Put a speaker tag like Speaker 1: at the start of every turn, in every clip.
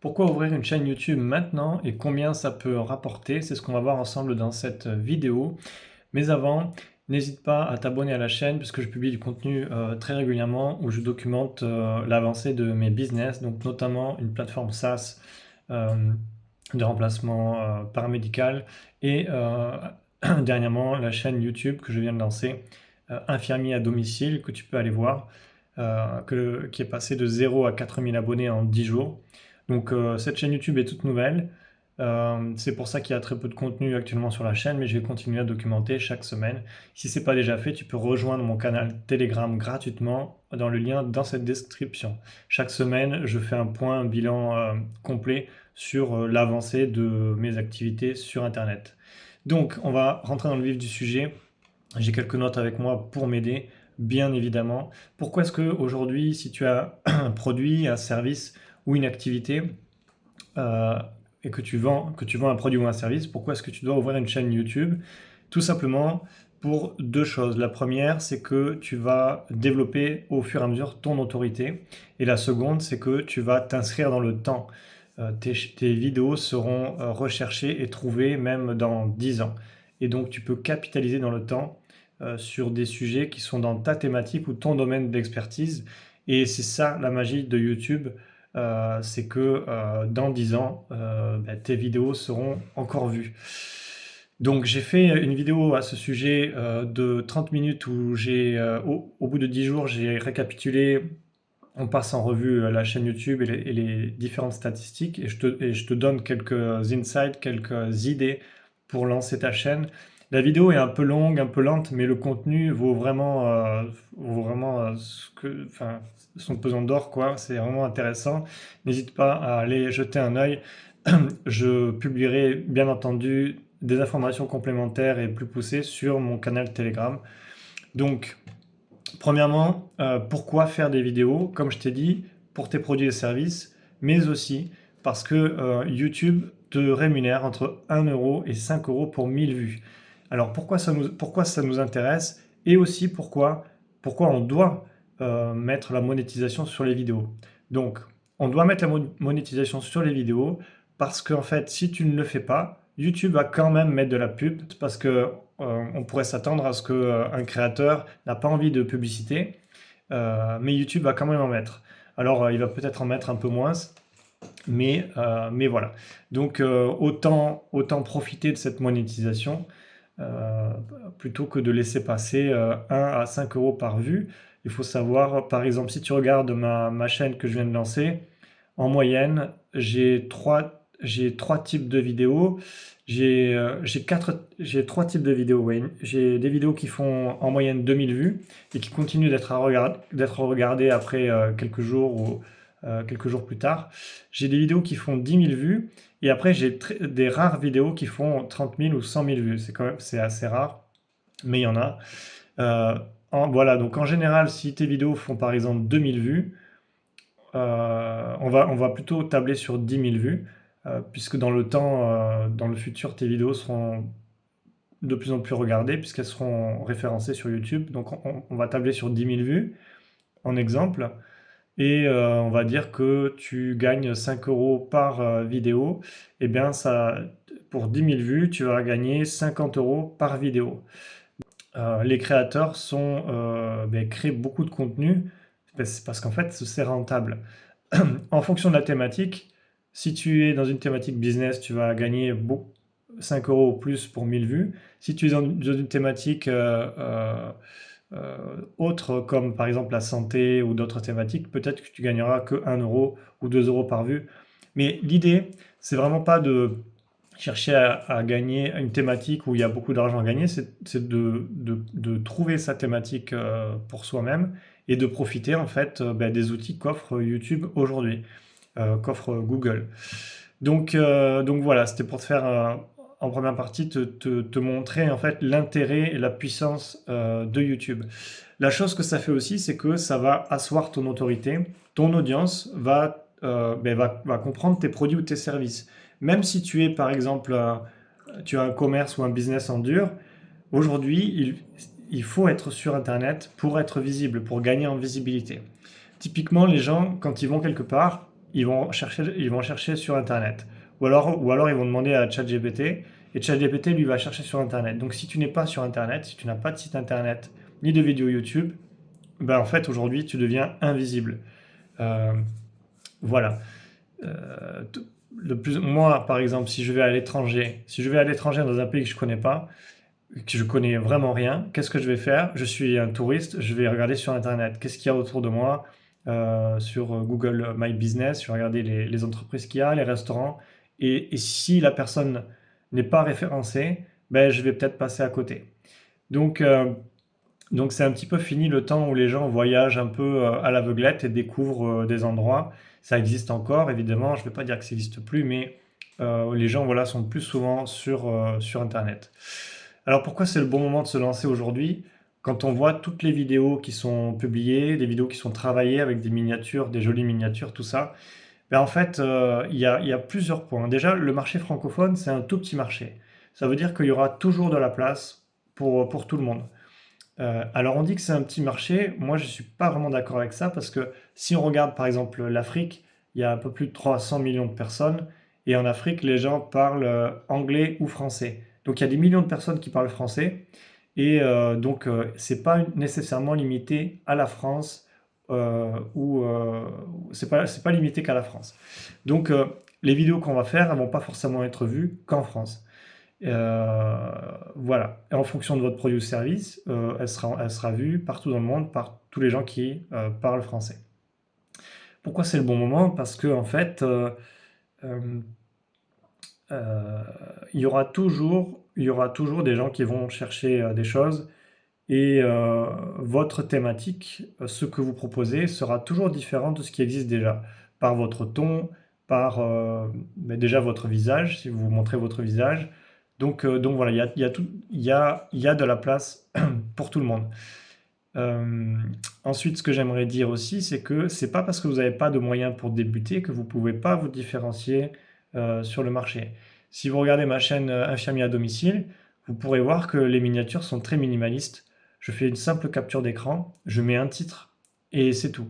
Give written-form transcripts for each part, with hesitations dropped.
Speaker 1: Pourquoi ouvrir une chaîne YouTube maintenant et combien ça peut rapporter? C'est ce qu'on va voir ensemble dans cette vidéo. Mais avant, n'hésite pas à t'abonner à la chaîne puisque je publie du contenu très régulièrement où je documente l'avancée de mes business, donc notamment une plateforme SaaS euh, de remplacement paramédical et dernièrement la chaîne YouTube que je viens de lancer, Infirmier à domicile, que tu peux aller voir, qui est passé de 0 à 4000 abonnés en 10 jours. Donc cette chaîne YouTube est toute nouvelle. C'est pour ça qu'il y a très peu de contenu actuellement sur la chaîne, mais je vais continuer à documenter chaque semaine. Si ce n'est pas déjà fait, tu peux rejoindre mon canal Telegram gratuitement dans le lien dans cette description. Chaque semaine, je fais un point, un bilan complet sur l'avancée de mes activités sur Internet. Donc, on va rentrer dans le vif du sujet. J'ai quelques notes avec moi pour m'aider, bien évidemment. Pourquoi est-ce qu'aujourd'hui, si tu as un produit, un service ou une activité, euh, et que tu vends un produit ou un service, pourquoi est-ce que tu dois ouvrir une chaîne YouTube? Tout simplement pour deux choses. La première, c'est que tu vas développer au fur et à mesure ton autorité. Et la seconde, c'est que tu vas t'inscrire dans le temps. Tes vidéos seront recherchées et trouvées même dans 10 ans. Et donc, tu peux capitaliser dans le temps sur des sujets qui sont dans ta thématique ou ton domaine d'expertise. Et c'est ça la magie de YouTube, c'est que dans 10 ans, tes vidéos seront encore vues. Donc j'ai fait une vidéo à ce sujet de 30 minutes où au bout de 10 jours, j'ai récapitulé, on passe en revue la chaîne YouTube et les différentes statistiques et je te donne quelques insights, quelques idées pour lancer ta chaîne. La vidéo est un peu longue, un peu lente, mais le contenu vaut vraiment enfin, son pesant d'or, quoi. C'est vraiment intéressant. N'hésite pas à aller jeter un œil. Je publierai bien entendu des informations complémentaires et plus poussées sur mon canal Telegram. Donc, premièrement, pourquoi faire des vidéos? Comme je t'ai dit, pour tes produits et services, mais aussi parce que YouTube te rémunère entre 1 € et 5 € pour 1000 vues. Alors pourquoi ça nous intéresse et aussi pourquoi on doit mettre la monétisation sur les vidéos. Donc, on doit mettre la monétisation sur les vidéos parce qu'en fait, si tu ne le fais pas, YouTube va quand même mettre de la pub parce que on pourrait s'attendre à ce qu'un créateur n'a pas envie de publicité, mais YouTube va quand même en mettre. Alors, il va peut-être en mettre un peu moins, mais voilà. Donc, autant profiter de cette monétisation euh, plutôt que de laisser passer 1 à 5 € par vue. Il faut savoir, par exemple, si tu regardes ma chaîne que je viens de lancer, en moyenne, j'ai trois types de vidéos. J'ai trois types de vidéos, ouais. J'ai des vidéos qui font en moyenne 2000 vues et qui continuent d'être regardées après quelques jours ou quelques jours plus tard. J'ai des vidéos qui font 10 000 vues et après j'ai des rares vidéos qui font 30 000 ou 100 000 vues. C'est assez rare, mais il y en a. Euh, voilà, donc en général, si tes vidéos font par exemple 2000 vues, on va plutôt tabler sur 10 000 vues, puisque dans le temps, dans le futur, tes vidéos seront de plus en plus regardées, puisqu'elles seront référencées sur YouTube. Donc on va tabler sur 10 000 vues, en exemple, et on va dire que tu gagnes 5 € par vidéo. Et bien ça, pour 10 000 vues, tu vas gagner 50 € par vidéo. Les créateurs créent beaucoup de contenu c'est parce qu'en fait, c'est rentable. En fonction de la thématique, si tu es dans une thématique business, tu vas gagner 5 € ou plus pour 1000 vues. Si tu es dans une thématique autre, comme par exemple la santé ou d'autres thématiques, peut-être que tu gagneras que 1 € ou 2 € par vue. Mais l'idée, c'est vraiment pas de chercher à gagner une thématique où il y a beaucoup d'argent à gagner, c'est de trouver sa thématique pour soi-même et de profiter en fait des outils qu'offre YouTube aujourd'hui, qu'offre Google. Donc voilà, c'était pour te faire en première partie te montrer en fait l'intérêt et la puissance de YouTube. La chose que ça fait aussi, c'est que ça va asseoir ton autorité. Ton audience va comprendre tes produits ou tes services. Même si tu es par exemple, tu as un commerce ou un business en dur, aujourd'hui, il faut être sur Internet pour être visible, pour gagner en visibilité. Typiquement, les gens, quand ils vont quelque part, ils vont chercher sur Internet. Ou alors ils vont demander à ChatGPT, et ChatGPT, lui, va chercher sur Internet. Donc si tu n'es pas sur Internet, si tu n'as pas de site Internet, ni de vidéo YouTube, ben, en fait, aujourd'hui, tu deviens invisible. Euh, voilà. Euh, Moi, par exemple, si je vais à l'étranger dans un pays que je connais pas, que je connais vraiment rien, qu'est-ce que je vais faire? Je suis un touriste, je vais regarder sur Internet. Qu'est-ce qu'il y a autour de moi? Sur Google My Business, je vais regarder les entreprises qu'il y a, les restaurants. Et si la personne n'est pas référencée, ben, je vais peut-être passer à côté. Donc, euh, donc c'est un petit peu fini le temps où les gens voyagent un peu à l'aveuglette et découvrent des endroits. Ça existe encore, évidemment, je ne vais pas dire que ça n'existe plus, mais les gens voilà, sont plus souvent sur Internet. Alors pourquoi c'est le bon moment de se lancer aujourd'hui? Quand on voit toutes les vidéos qui sont publiées, des vidéos qui sont travaillées avec des miniatures, des jolies miniatures, tout ça, ben en fait, il y a plusieurs points. Déjà, le marché francophone, c'est un tout petit marché. Ça veut dire qu'il y aura toujours de la place pour tout le monde. Alors on dit que c'est un petit marché, moi je ne suis pas vraiment d'accord avec ça parce que si on regarde par exemple l'Afrique, il y a un peu plus de 300 millions de personnes et en Afrique les gens parlent anglais ou français. Donc il y a des millions de personnes qui parlent français et donc c'est pas nécessairement limité à la France ou c'est pas limité qu'à la France. Donc les vidéos qu'on va faire, elles vont pas forcément être vues qu'en France. Voilà. Et en fonction de votre produit ou service, elle sera vue partout dans le monde par tous les gens qui parlent français. Pourquoi c'est le bon moment? Parce que en fait, euh, euh, il y aura toujours des gens qui vont chercher des choses et votre thématique, ce que vous proposez, sera toujours différent de ce qui existe déjà, par votre ton, par mais déjà votre visage, si vous montrez votre visage. Donc voilà, il y a tout, il y a de la place pour tout le monde. Euh, Ensuite, ce que j'aimerais dire aussi, c'est que c'est pas parce que vous n'avez pas de moyens pour débuter que vous pouvez pas vous différencier sur le marché. Si vous regardez ma chaîne Infirmier à domicile, vous pourrez voir que les miniatures sont très minimalistes. Je fais une simple capture d'écran, je mets un titre et c'est tout.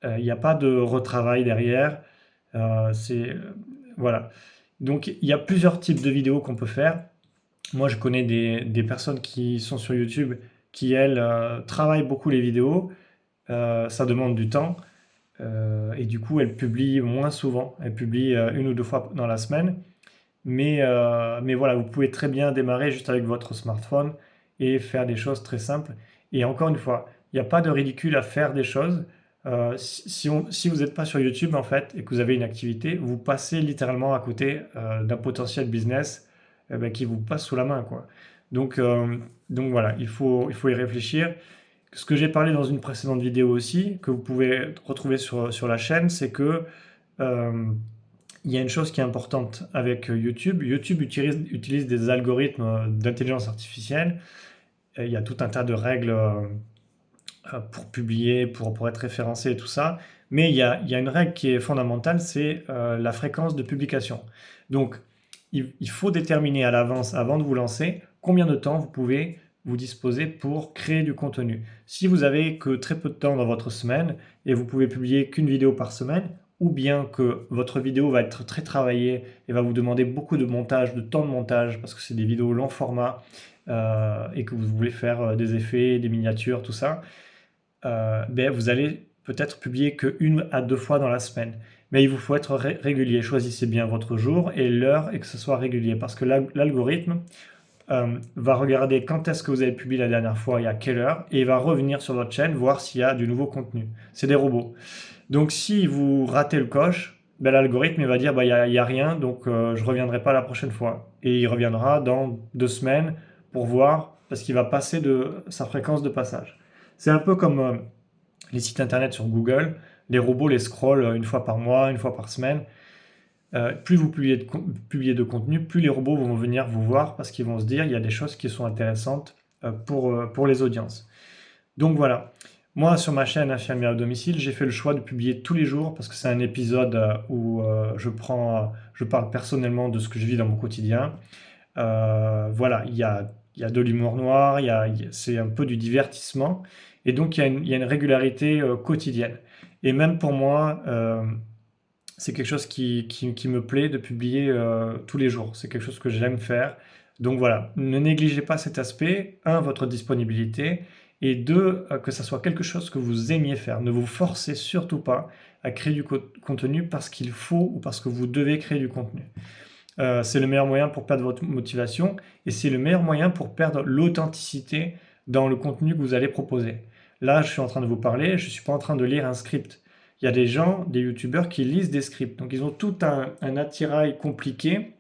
Speaker 1: Il n'y a pas de retravail derrière. Voilà. Donc il y a plusieurs types de vidéos qu'on peut faire. Moi, je connais des personnes qui sont sur YouTube qui, elles, travaillent beaucoup les vidéos. Ça demande du temps. Et du coup, elles publient moins souvent. Elles publient une ou deux fois dans la semaine. Mais voilà, vous pouvez très bien démarrer juste avec votre smartphone et faire des choses très simples. Et encore une fois, il n'y a pas de ridicule à faire des choses. Si vous n'êtes pas sur YouTube, en fait, et que vous avez une activité, vous passez littéralement à côté d'un potentiel business ben, qui vous passe sous la main, quoi. Donc, euh, donc voilà, il faut y réfléchir. Ce que j'ai parlé dans une précédente vidéo aussi, que vous pouvez retrouver sur la chaîne, c'est que euh, il y a une chose qui est importante avec YouTube. YouTube utilise des algorithmes d'intelligence artificielle. Et il y a tout un tas de règles pour publier, pour être référencé et tout ça. Mais il y a une règle qui est fondamentale, c'est la fréquence de publication. Donc, il faut déterminer à l'avance, avant de vous lancer, combien de temps vous pouvez vous disposer pour créer du contenu. Si vous avez que très peu de temps dans votre semaine et vous pouvez publier qu'une vidéo par semaine, ou bien que votre vidéo va être très travaillée et va vous demander beaucoup de montage, de temps de montage, parce que c'est des vidéos long format et que vous voulez faire des effets, des miniatures, tout ça, ben, vous allez peut-être publier que une à deux fois dans la semaine. Mais il vous faut être régulier. Choisissez bien votre jour et l'heure et que ce soit régulier. Parce que l'algorithme va regarder quand est-ce que vous avez publié la dernière fois et à quelle heure. Et il va revenir sur votre chaîne, voir s'il y a du nouveau contenu. C'est des robots. Donc si vous ratez le coche, ben, l'algorithme il va dire bah, il y a rien, donc je ne reviendrai pas la prochaine fois. Et il reviendra dans 2 semaines pour voir, parce qu'il va passer de sa fréquence de passage. C'est un peu comme les sites internet sur Google. Les robots les scrollent une fois par mois, une fois par semaine. Plus vous publiez de contenu, plus les robots vont venir vous voir parce qu'ils vont se dire il y a des choses qui sont intéressantes pour les audiences. Donc voilà. Moi, sur ma chaîne Infirmier à domicile, j'ai fait le choix de publier tous les jours parce que c'est un épisode où je parle personnellement de ce que je vis dans mon quotidien. Voilà, il y a de l'humour noir, c'est un peu du divertissement. Et donc, il y a une régularité quotidienne. Et même pour moi, c'est quelque chose qui me plaît de publier tous les jours. C'est quelque chose que j'aime faire. Donc voilà, ne négligez pas cet aspect. Un, votre disponibilité. Et deux, que ça soit quelque chose que vous aimiez faire. Ne vous forcez surtout pas à créer du contenu parce qu'il faut ou parce que vous devez créer du contenu. C'est le meilleur moyen pour perdre votre motivation et c'est le meilleur moyen pour perdre l'authenticité dans le contenu que vous allez proposer. Là, je suis en train de vous parler, je ne suis pas en train de lire un script. Il y a des gens, des youtubeurs qui lisent des scripts. Donc ils ont tout un attirail compliqué.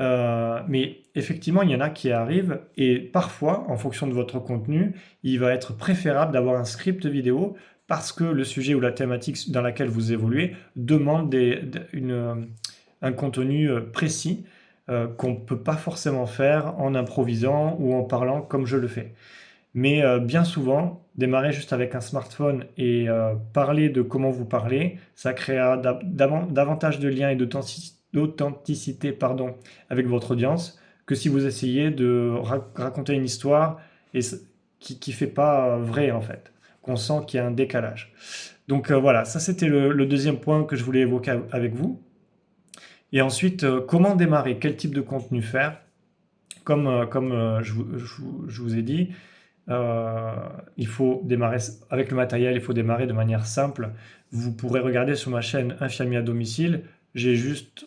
Speaker 1: Mais effectivement, il y en a qui arrivent et parfois, en fonction de votre contenu, il va être préférable d'avoir un script vidéo parce que le sujet ou la thématique dans laquelle vous évoluez demande un contenu précis qu'on ne peut pas forcément faire en improvisant ou en parlant comme je le fais. Mais bien souvent, démarrer juste avec un smartphone et parler de comment vous parlez, ça créera davantage de liens et d'authenticité avec votre audience que si vous essayez de raconter une histoire et qui ne fait pas vrai en fait, qu'on sent qu'il y a un décalage. Donc voilà, ça c'était le deuxième point que je voulais évoquer avec vous. Et ensuite, comment démarrer? Quel type de contenu faire? Comme je vous ai dit, il faut démarrer avec le matériel, il faut démarrer de manière simple. Vous pourrez regarder sur ma chaîne Infirmier à domicile, j'ai juste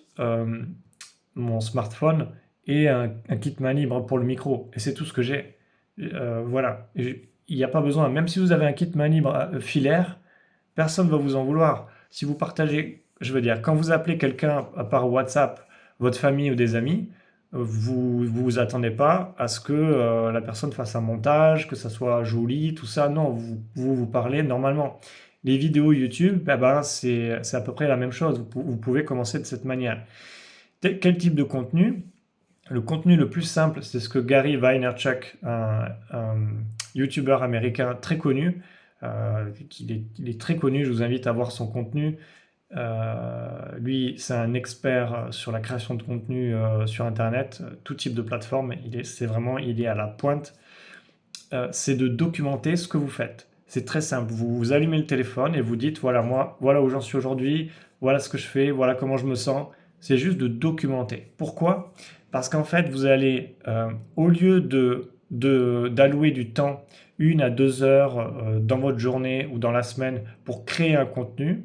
Speaker 1: mon smartphone et un kit main libre pour le micro. Et c'est tout ce que j'ai. Voilà. Il n'y a pas besoin, même si vous avez un kit main libre filaire, personne ne va vous en vouloir. Si vous partagez, je veux dire, quand vous appelez quelqu'un par WhatsApp, votre famille ou des amis, vous attendez pas à ce que la personne fasse un montage, que ça soit joli, tout ça. Non, vous parlez normalement. Les vidéos YouTube, c'est à peu près la même chose. Vous pouvez commencer de cette manière. Quel type de contenu? Le contenu le plus simple, c'est ce que Gary Vaynerchuk, un YouTuber américain très connu, il est très connu, je vous invite à voir son contenu. Lui, c'est un expert sur la création de contenu sur Internet, tout type de plateforme. Il est à la pointe. C'est de documenter ce que vous faites. C'est très simple. Vous allumez le téléphone et vous dites, voilà moi, voilà où j'en suis aujourd'hui, voilà ce que je fais, voilà comment je me sens. C'est juste de documenter. Pourquoi? Parce qu'en fait, vous allez, au lieu d'allouer du temps, 1 à 2 heures dans votre journée ou dans la semaine pour créer un contenu,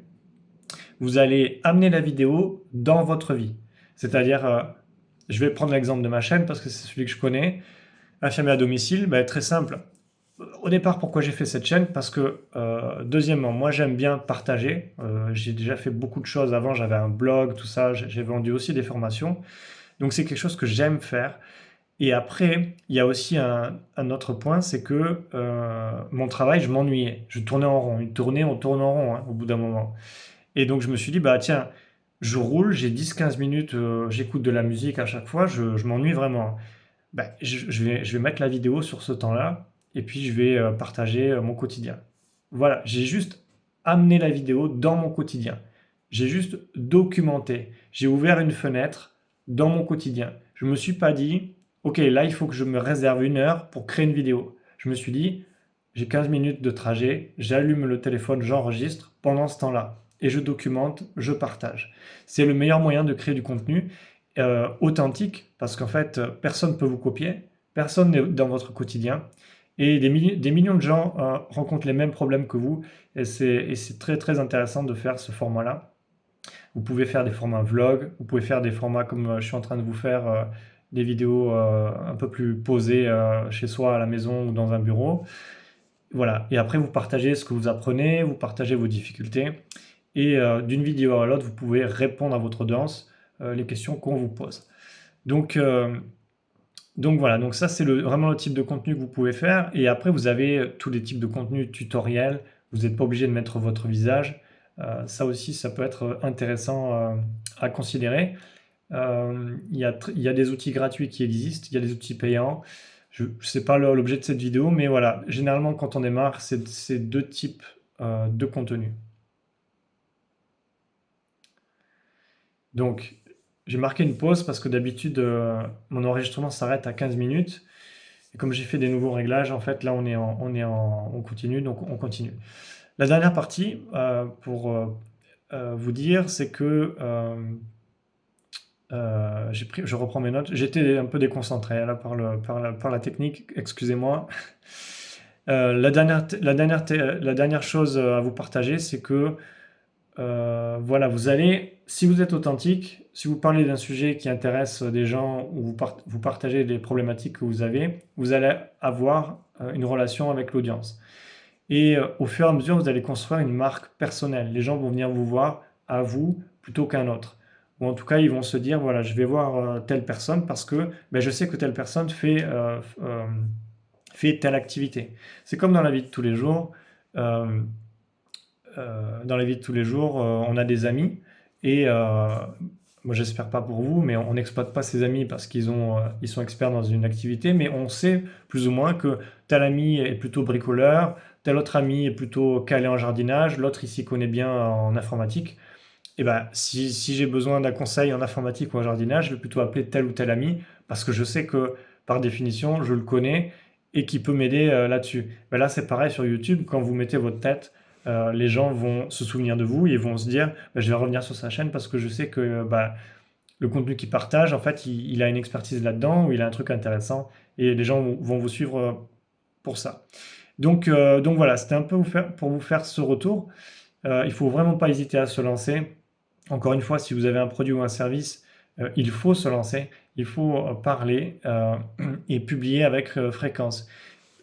Speaker 1: vous allez amener la vidéo dans votre vie. C'est-à-dire, je vais prendre l'exemple de ma chaîne parce que c'est celui que je connais. Infirmier à domicile, très simple. Au départ, pourquoi j'ai fait cette chaîne? Parce que, deuxièmement, moi j'aime bien partager. J'ai déjà fait beaucoup de choses avant, j'avais un blog, tout ça, j'ai vendu aussi des formations. Donc c'est quelque chose que j'aime faire. Et après, il y a aussi un autre point, c'est que mon travail, je m'ennuyais. Je tournais en rond. Une tournée, on tourne en rond au bout d'un moment. Et donc je me suis dit, tiens, je roule, j'ai 10-15 minutes, j'écoute de la musique à chaque fois, je m'ennuie vraiment. Je vais mettre la vidéo sur ce temps-là, et puis je vais partager mon quotidien. Voilà, j'ai juste amené la vidéo dans mon quotidien. J'ai juste documenté. J'ai ouvert une fenêtre dans mon quotidien. Je ne me suis pas dit, ok, là il faut que je me réserve 1 heure pour créer une vidéo. Je me suis dit, j'ai 15 minutes de trajet, j'allume le téléphone, j'enregistre pendant ce temps-là. Et je documente, je partage. C'est le meilleur moyen de créer du contenu authentique, parce qu'en fait, personne ne peut vous copier, personne n'est dans votre quotidien, et des millions de gens rencontrent les mêmes problèmes que vous, et c'est très très intéressant de faire ce format-là. Vous pouvez faire des formats vlog, vous pouvez faire des formats comme je suis en train de vous faire, des vidéos un peu plus posées chez soi, à la maison ou dans un bureau. Voilà, et après vous partagez ce que vous apprenez, vous partagez vos difficultés, et d'une vidéo à l'autre, vous pouvez répondre à votre audience les questions qu'on vous pose. Donc, voilà, donc ça c'est vraiment le type de contenu que vous pouvez faire. Et après, vous avez tous les types de contenus tutoriels. Vous n'êtes pas obligé de mettre votre visage. Ça aussi, ça peut être intéressant à considérer. Il y a des outils gratuits qui existent, il y a des outils payants. Je ne sais pas l'objet de cette vidéo, mais voilà, généralement quand on démarre, c'est deux types de contenus. Donc, j'ai marqué une pause parce que d'habitude, mon enregistrement s'arrête à 15 minutes. Et comme j'ai fait des nouveaux réglages, en fait, là, on continue, donc on continue. La dernière partie, pour vous dire, c'est que je reprends mes notes. J'étais un peu déconcentré là par la technique, excusez-moi. La dernière chose à vous partager, c'est que voilà, si vous êtes authentique, si vous parlez d'un sujet qui intéresse des gens ou vous partagez les problématiques que vous allez avoir une relation avec l'audience. Et au fur et à mesure, vous allez construire une marque personnelle. Les gens vont venir vous voir à vous plutôt qu'à un autre. Ou en tout cas, ils vont se dire, voilà, je vais voir telle personne parce que ben, je sais que telle personne fait telle activité. C'est comme dans la vie de tous les jours. Euh, dans la vie de tous les jours, on a des amis et moi j'espère pas pour vous, mais on n'exploite pas ses amis parce ils sont experts dans une activité, mais on sait plus ou moins que tel ami est plutôt bricoleur, tel autre ami est plutôt calé en jardinage, l'autre il s'y connaît bien en informatique. Et ben si j'ai besoin d'un conseil en informatique ou en jardinage, je vais plutôt appeler tel ou tel ami parce que je sais que par définition je le connais et qui peut m'aider là-dessus. Ben là c'est pareil sur YouTube, quand vous mettez votre tête, les gens vont se souvenir de vous et vont se dire ben, je vais revenir sur sa chaîne parce que je sais que le contenu qu'il partage, en fait, il a une expertise là-dedans ou il a un truc intéressant et les gens vont vous suivre pour ça. Donc voilà, c'était un peu pour vous faire ce retour. Il faut vraiment pas hésiter à se lancer. Encore une fois, si vous avez un produit ou un service, il faut se lancer, il faut parler et publier avec fréquence.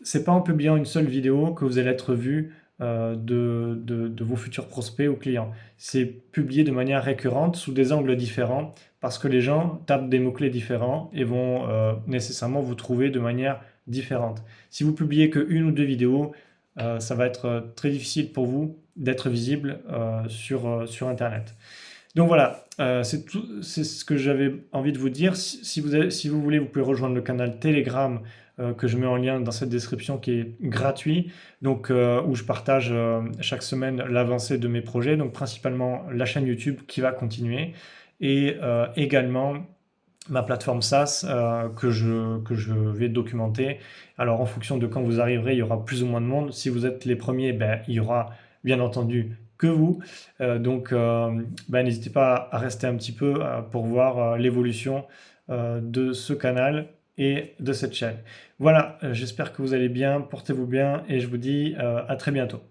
Speaker 1: C'est pas en publiant une seule vidéo que vous allez être vu de vos futurs prospects ou clients. C'est publier de manière récurrente sous des angles différents parce que les gens tapent des mots-clés différents et vont nécessairement vous trouver de manière différente. Si vous publiez que une ou deux vidéos, ça va être très difficile pour vous d'être visible sur Internet. Donc voilà, c'est ce que j'avais envie de vous dire. Si vous voulez, vous pouvez rejoindre le canal Telegram que je mets en lien dans cette description qui est gratuit, donc où je partage chaque semaine l'avancée de mes projets, donc principalement la chaîne YouTube qui va continuer et également ma plateforme SaaS que je vais documenter. Alors en fonction de quand vous arriverez, il y aura plus ou moins de monde. Si vous êtes les premiers, ben, il y aura bien entendu que vous. Donc ben, n'hésitez pas à rester un petit peu pour voir l'évolution de ce canal et de cette chaîne. Voilà, j'espère que vous allez bien, portez-vous bien et je vous dis à très bientôt.